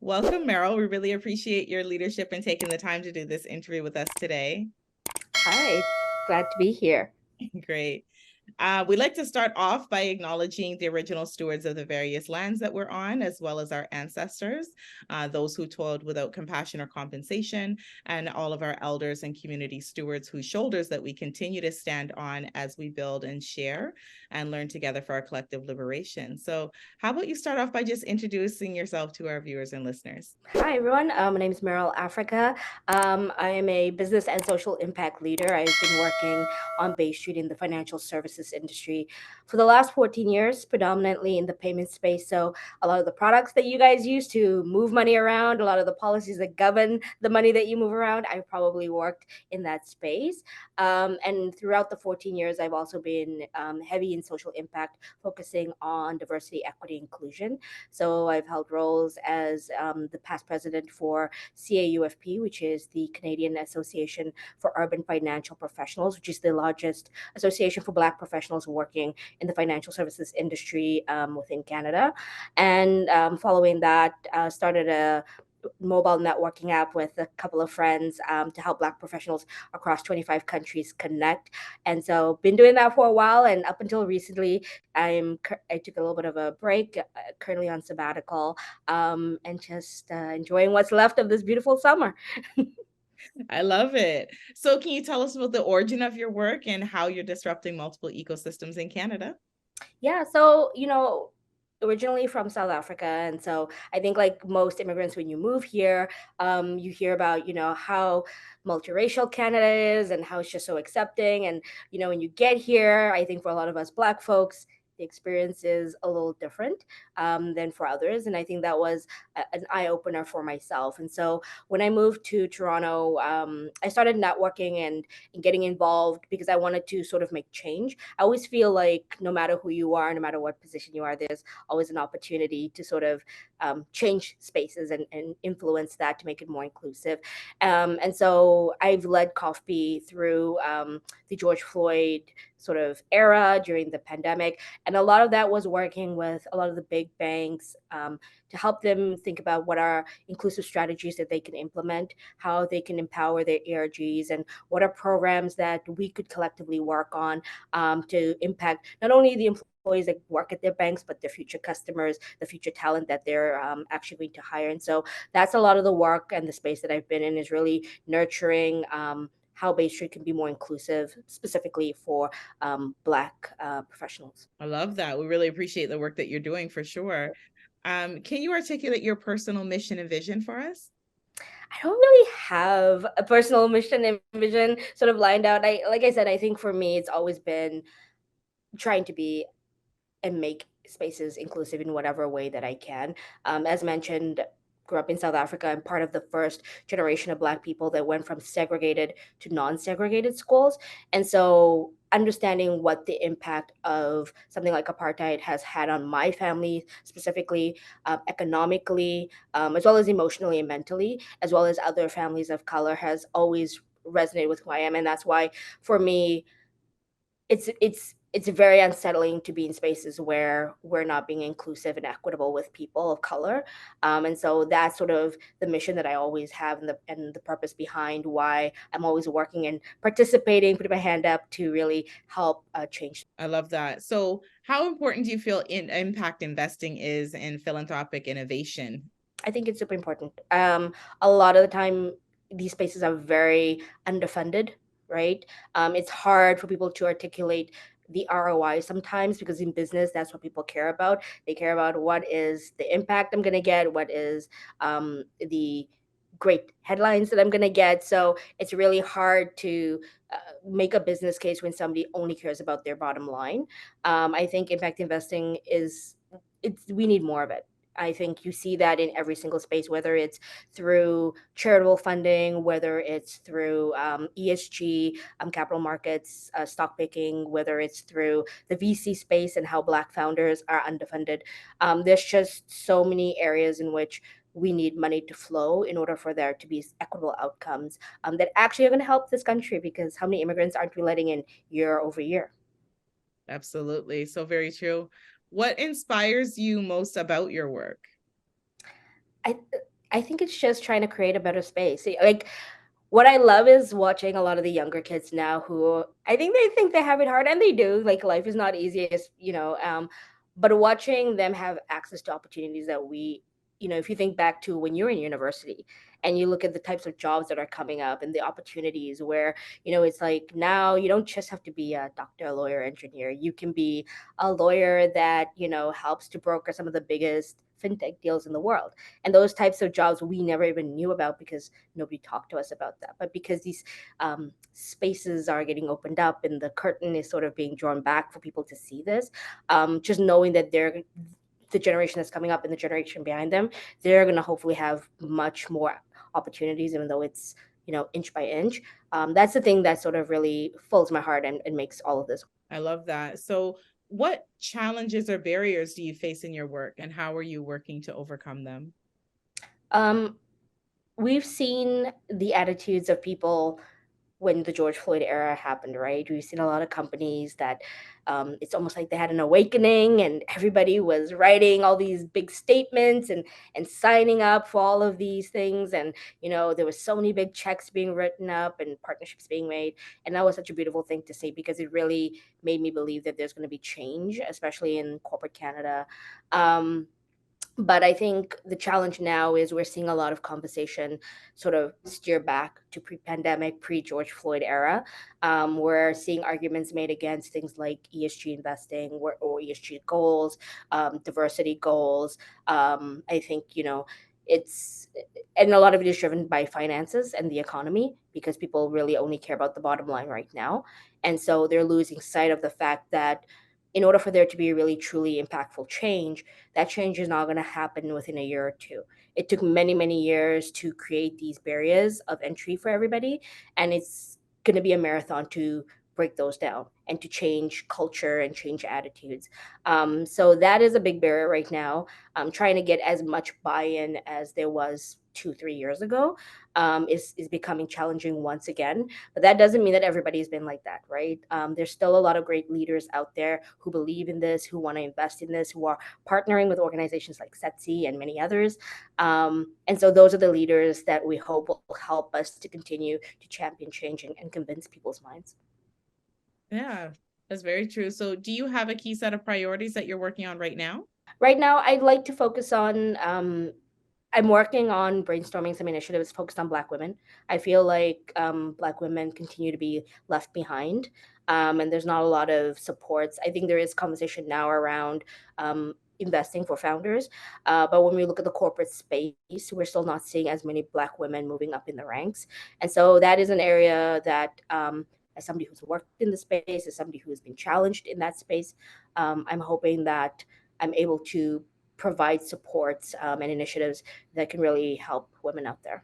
Welcome, Meryl. We really appreciate your leadership and taking the time to do this interview with us today. Hi, glad to be here. Great. We'd like to start off by acknowledging the original stewards of the various lands that we're on, as well as our ancestors, those who toiled without compassion or compensation, and all of our elders and community stewards whose shoulders that we continue to stand on as we build and share and learn together for our collective liberation. So how about you start off by just introducing yourself to our viewers and listeners? Hi, everyone. My name is Meryl Afrika. I am a business and social impact leader. I've been working on Bay Street in the financial services industry for the last 14 years, predominantly in the payment space. So, a lot of the products that you guys use to move money around, a lot of the policies that govern the money that you move around, I probably worked in that space. And throughout the 14 years, I've also been heavy in social impact, focusing on diversity, equity, inclusion. So I've held roles as the past president for CAUFP, which is the Canadian Association for Urban Financial Professionals, which is the largest association for Black professionals working in the financial services industry within Canada. And following that, started a mobile networking app with a couple of friends to help Black professionals across 25 countries connect. And so been doing that for a while, and up until recently I took a little bit of a break, currently on sabbatical, and just enjoying what's left of this beautiful summer. I love it. So can you tell us about the origin of your work and how you're disrupting multiple ecosystems in Canada? Yeah, so originally from South Africa, and so I think like most immigrants, when you move here, you hear about how multiracial Canada is and how it's just so accepting. And when you get here, I think for a lot of us Black folks, the experience is a little different than for others, and I think that was an eye opener for myself. And so when I moved to Toronto, I started networking and getting involved because I wanted to sort of make change. I always feel like no matter who you are, no matter what position you are, there's always an opportunity to sort of change spaces and influence that to make it more inclusive. And so I've led CAUFP through the George Floyd sort of era during the pandemic. And a lot of that was working with a lot of the big banks to help them think about what are inclusive strategies that they can implement, how they can empower their ARGs, and what are programs that we could collectively work on to impact not only the employees that work at their banks, but their future customers, the future talent that they're actually going to hire. And so that's a lot of the work and the space that I've been in, is really nurturing how Bay Street can be more inclusive, specifically for Black professionals. I love that. We really appreciate the work that you're doing for sure. Can you articulate your personal mission and vision for us? I don't really have a personal mission and vision sort of lined out. Like I said, I think for me, it's always been trying to be and make spaces inclusive in whatever way that I can. As mentioned, grew up in South Africa. I'm part of the first generation of Black people that went from segregated to non-segregated schools, and so understanding what the impact of something like apartheid has had on my family, specifically economically, as well as emotionally and mentally, as well as other families of color, has always resonated with who I am, and that's why for me it's very unsettling to be in spaces where we're not being inclusive and equitable with people of color. And so that's sort of the mission that I always have, and the purpose behind why I'm always working and participating, putting my hand up to really help change. I love that. So, how important do you feel in impact investing is in philanthropic innovation? I think it's super important. A lot of the time, these spaces are very underfunded, right? It's hard for people to articulate the ROI sometimes, because in business, that's what people care about. They care about what is the impact I'm going to get, what is the great headlines that I'm going to get. So it's really hard to make a business case when somebody only cares about their bottom line. I think impact investing we need more of it. I think you see that in every single space, whether it's through charitable funding, whether it's through ESG, capital markets, stock picking, whether it's through the VC space and how Black founders are underfunded. There's just so many areas in which we need money to flow in order for there to be equitable outcomes that actually are going to help this country, because how many immigrants aren't we letting in year over year? Absolutely. So very true. What inspires you most about your work? I, I think it's just trying to create a better space. Like what I love is watching a lot of the younger kids now who I think they have it hard, and they do. Like life is not easy, as but watching them have access to opportunities that we, if you think back to when you're in university and you look at the types of jobs that are coming up and the opportunities where, it's like now you don't just have to be a doctor, lawyer, engineer. You can be a lawyer that, helps to broker some of the biggest fintech deals in the world. And those types of jobs we never even knew about because nobody talked to us about that. But because these spaces are getting opened up and the curtain is sort of being drawn back for people to see this, just knowing that they're the generation that's coming up and the generation behind them, they're going to hopefully have much more opportunities, even though it's, inch by inch. That's the thing that sort of really fills my heart and makes all of this. I love that. So, what challenges or barriers do you face in your work, and how are you working to overcome them? Um, we've seen the attitudes of people when the George Floyd era happened, right? We've seen a lot of companies that it's almost like they had an awakening, and everybody was writing all these big statements and signing up for all of these things, and there was so many big checks being written up and partnerships being made, and that was such a beautiful thing to see because it really made me believe that there's going to be change, especially in corporate Canada. Um, but I think the challenge now is we're seeing a lot of conversation sort of steer back to pre-pandemic, pre-George Floyd era. We're seeing arguments made against things like ESG investing or ESG goals, diversity goals. I think it's and a lot of it is driven by finances and the economy because people really only care about the bottom line right now, and so they're losing sight of the fact that in order for there to be really truly impactful change, that change is not going to happen within a year or two. It took many, many years to create these barriers of entry for everybody. And it's going to be a marathon to break those down and to change culture and change attitudes. So that is a big barrier right now. I'm trying to get as much buy in as there was 2, 3 years ago is becoming challenging once again. But that doesn't mean that everybody's been like that, right? There's still a lot of great leaders out there who believe in this, who want to invest in this, who are partnering with organizations like Setsi and many others. And so those are the leaders that we hope will help us to continue to champion change and convince people's minds. Yeah, that's very true. So, do you have a key set of priorities that you're working on right now? Right now, I'd like to focus on I'm working on brainstorming some initiatives focused on Black women. I feel like Black women continue to be left behind, and there's not a lot of supports. I think there is conversation now around investing for founders, but when we look at the corporate space, we're still not seeing as many Black women moving up in the ranks, and so that is an area that. As somebody who's worked in the space, as somebody who has been challenged in that space, I'm hoping that I'm able to provide supports and initiatives that can really help women out there.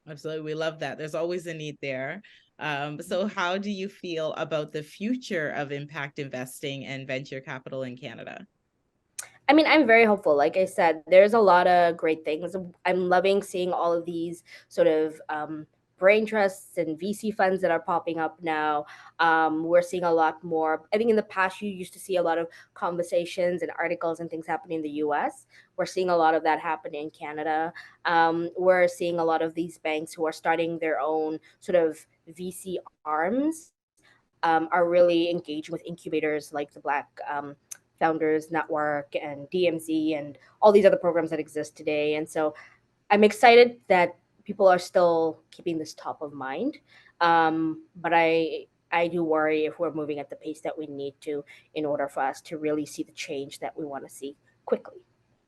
Absolutely. We love that. There's always a need there. So, how do you feel about the future of impact investing and venture capital in Canada? I mean, I'm very hopeful. Like I said, there's a lot of great things. I'm loving seeing all of these sort of brain trusts and VC funds that are popping up now. We're seeing a lot more. I think in the past, you used to see a lot of conversations and articles and things happening in the US. We're seeing a lot of that happen in Canada. We're seeing a lot of these banks who are starting their own sort of VC arms are really engaged with incubators like the Black Founders Network and DMZ and all these other programs that exist today. And so I'm excited that people are still keeping this top of mind. But I do worry if we're moving at the pace that we need to in order for us to really see the change that we want to see quickly.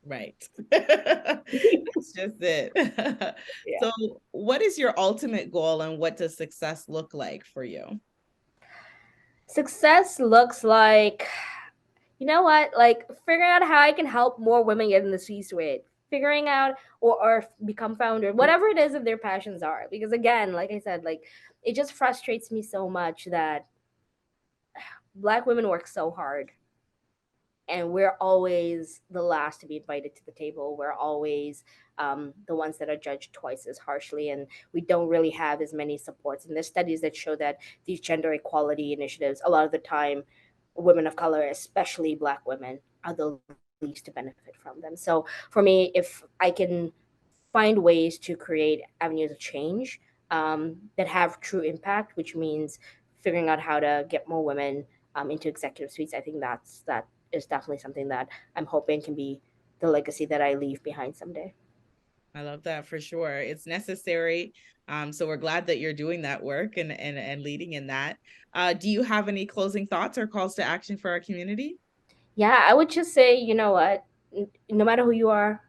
Right. That's just it. Yeah. So, what is your ultimate goal and what does success look like for you? Success looks like, you know what, like figuring out how I can help more women get in the C-suite, figuring out or become founder, whatever it is that their passions are. Because again, like I said, like it just frustrates me so much that Black women work so hard and we're always the last to be invited to the table. We're always the ones that are judged twice as harshly, and we don't really have as many supports. And there's studies that show that these gender equality initiatives, a lot of the time, women of color, especially Black women, are the least to benefit from them. So for me, if I can find ways to create avenues of change that have true impact, which means figuring out how to get more women into executive suites. I think that is definitely something that I'm hoping can be the legacy that I leave behind someday. I love that for sure. It's necessary. So we're glad that you're doing that work and leading in that. Do you have any closing thoughts or calls to action for our community? Yeah, I would just say, you know what, no matter who you are,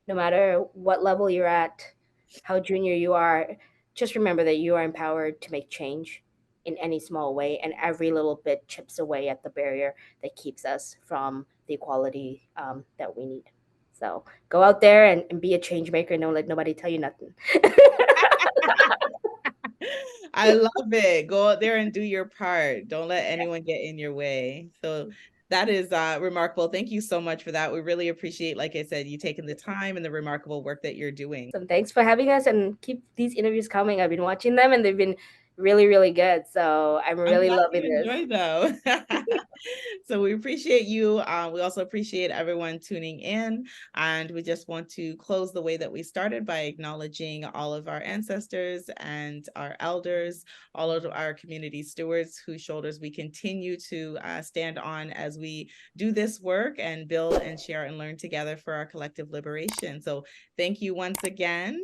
no matter what level you're at, how junior you are, just remember that you are empowered to make change in any small way, and every little bit chips away at the barrier that keeps us from the equality that we need. So go out there and be a change maker. And don't let nobody tell you nothing. I love it. Go out there and do your part. Don't let anyone get in your way. So that is remarkable. Thank you so much for that. We really appreciate, like I said, you taking the time and the remarkable work that you're doing. So thanks for having us, and keep these interviews coming. I've been watching them and they've been really, really good. So I'm I'm really glad loving you this. enjoyed though. So we appreciate you. We also appreciate everyone tuning in. And we just want to close the way that we started by acknowledging all of our ancestors and our elders, all of our community stewards whose shoulders we continue to stand on as we do this work and build and share and learn together for our collective liberation. So thank you once again.